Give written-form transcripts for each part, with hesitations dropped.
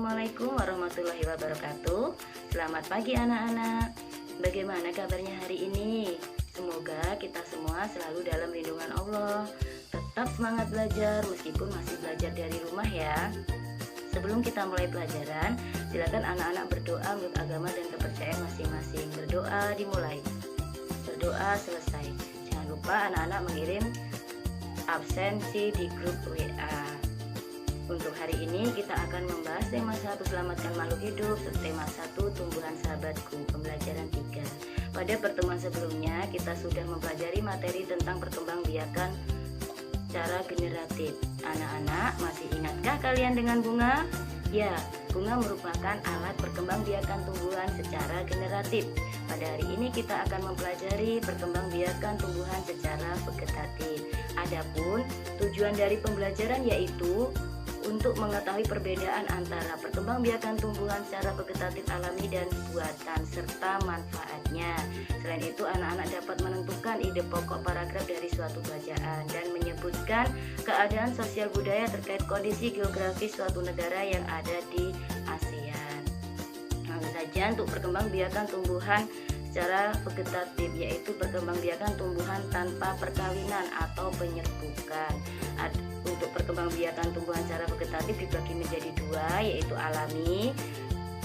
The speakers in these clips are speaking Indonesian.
Assalamualaikum warahmatullahi wabarakatuh. Selamat pagi anak-anak. Bagaimana kabarnya hari ini? Semoga kita semua selalu dalam lindungan Allah. Tetap semangat belajar meskipun masih belajar dari rumah ya. Sebelum kita mulai pelajaran, silakan anak-anak berdoa menurut agama dan kepercayaan masing-masing. Berdoa dimulai, berdoa selesai. Jangan lupa anak-anak mengirim absensi di grup WA. Untuk hari ini kita akan membahas tema 1 selamatkan makhluk hidup, tema 1 tumbuhan sahabatku, pembelajaran 3. Pada pertemuan sebelumnya kita sudah mempelajari materi tentang perkembangbiakan cara generatif. Anak-anak masih ingatkah kalian dengan bunga? Ya, bunga merupakan alat perkembangbiakan tumbuhan secara generatif. Pada hari ini kita akan mempelajari perkembangbiakan tumbuhan secara vegetatif. Adapun tujuan dari pembelajaran yaitu untuk mengetahui perbedaan antara perkembangbiakan tumbuhan secara vegetatif alami dan buatan serta manfaatnya. Selain itu, anak-anak dapat menentukan ide pokok paragraf dari suatu bacaan dan menyebutkan keadaan sosial budaya terkait kondisi geografis suatu negara yang ada di ASEAN. Langsung saja untuk perkembangbiakan tumbuhan secara vegetatif, yaitu perkembangbiakan tumbuhan tanpa perkawinan atau penyerbukan. Untuk perkembangbiakan tumbuhan secara vegetatif dibagi menjadi 2, yaitu alami,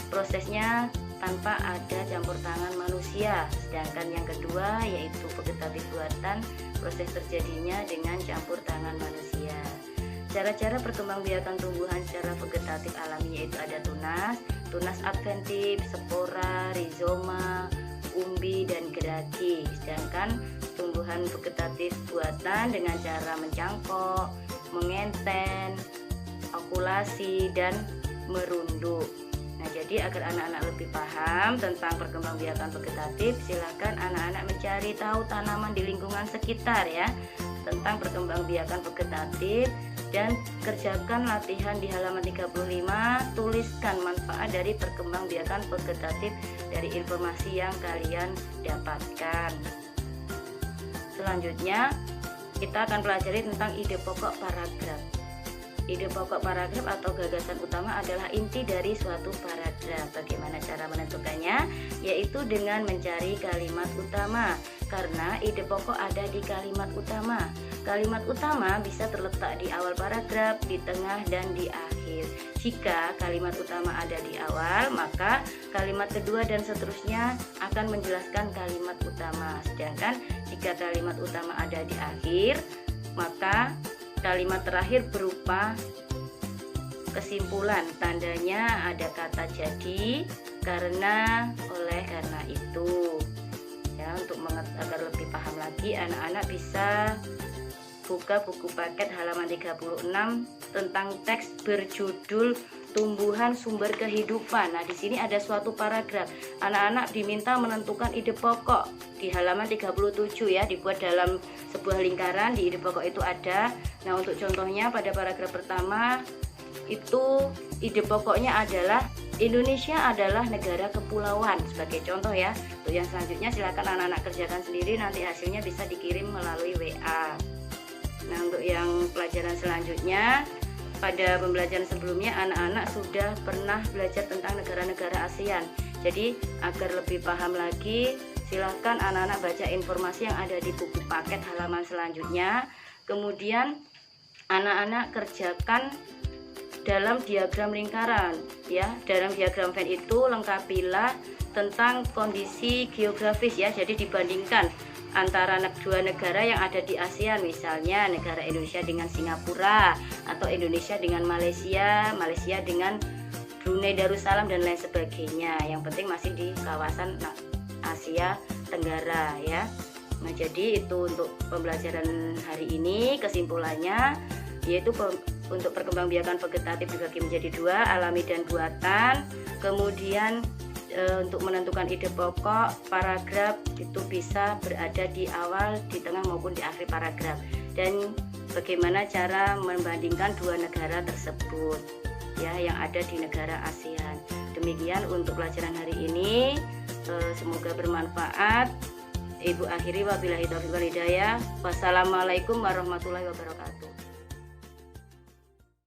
prosesnya tanpa ada campur tangan manusia. Sedangkan yang kedua yaitu vegetatif buatan, proses terjadinya dengan campur tangan manusia. Cara-cara perkembangbiakan tumbuhan secara vegetatif alami yaitu ada tunas adventif, spora, rizoma, umbi, dan geragi. Sedangkan tumbuhan vegetatif buatan dengan cara mencangkok, mengenten, okulasi, dan merunduk. Nah, jadi agar anak-anak lebih paham tentang perkembangbiakan vegetatif, silakan anak-anak mencari tahu tanaman di lingkungan sekitar ya tentang perkembangbiakan vegetatif, dan kerjakan latihan di halaman 35. Tuliskan manfaat dari perkembangbiakan vegetatif dari informasi yang kalian dapatkan. Selanjutnya kita akan pelajari tentang ide pokok paragraf. Ide pokok paragraf atau gagasan utama adalah inti dari suatu paragraf. Bagaimana cara menentukannya? Yaitu dengan mencari kalimat utama, karena ide pokok ada di kalimat utama. Kalimat utama bisa terletak di awal paragraf, di tengah, dan di akhir. Jika kalimat utama ada di awal, maka kalimat kedua dan seterusnya akan menjelaskan kalimat utama. Sedangkan jika kalimat utama ada di akhir, maka kalimat terakhir berupa kesimpulan. Tandanya ada kata jadi, karena, oleh, karena itu. Ya, untuk agar lebih paham lagi, anak-anak bisa buka buku paket halaman 36 tentang teks berjudul tumbuhan sumber kehidupan. Nah, di sini ada suatu paragraf. Anak-anak diminta menentukan ide pokok di halaman 37 ya, dibuat dalam sebuah lingkaran. Di ide pokok itu ada. Nah, untuk contohnya pada paragraf pertama itu ide pokoknya adalah Indonesia adalah negara kepulauan sebagai contoh ya. Untuk yang selanjutnya silakan anak-anak kerjakan sendiri, nanti hasilnya bisa dikirim melalui WA. Nah, untuk yang pelajaran selanjutnya, pada pembelajaran sebelumnya anak-anak sudah pernah belajar tentang negara-negara ASEAN. Jadi agar lebih paham lagi, silahkan anak-anak baca informasi yang ada di buku paket halaman selanjutnya. Kemudian anak-anak kerjakan dalam diagram lingkaran ya. Dalam diagram Venn itu lengkapilah tentang kondisi geografis ya. Jadi dibandingkan antara dua negara yang ada di ASEAN, misalnya negara Indonesia dengan Singapura, atau Indonesia dengan Malaysia, Malaysia dengan Brunei Darussalam, dan lain sebagainya. Yang penting masih di kawasan Asia Tenggara ya. Nah, jadi itu untuk pembelajaran hari ini. Kesimpulannya yaitu untuk perkembangbiakan vegetatif dibagi menjadi 2, alami dan buatan. Kemudian untuk menentukan ide pokok paragraf itu bisa berada di awal, di tengah, maupun di akhir paragraf. Dan bagaimana cara membandingkan dua negara tersebut ya yang ada di negara ASEAN. Demikian untuk pelajaran hari ini. Semoga bermanfaat. Ibu akhiri wabillahi taufiq wal hidayah. Wassalamualaikum warahmatullahi wabarakatuh.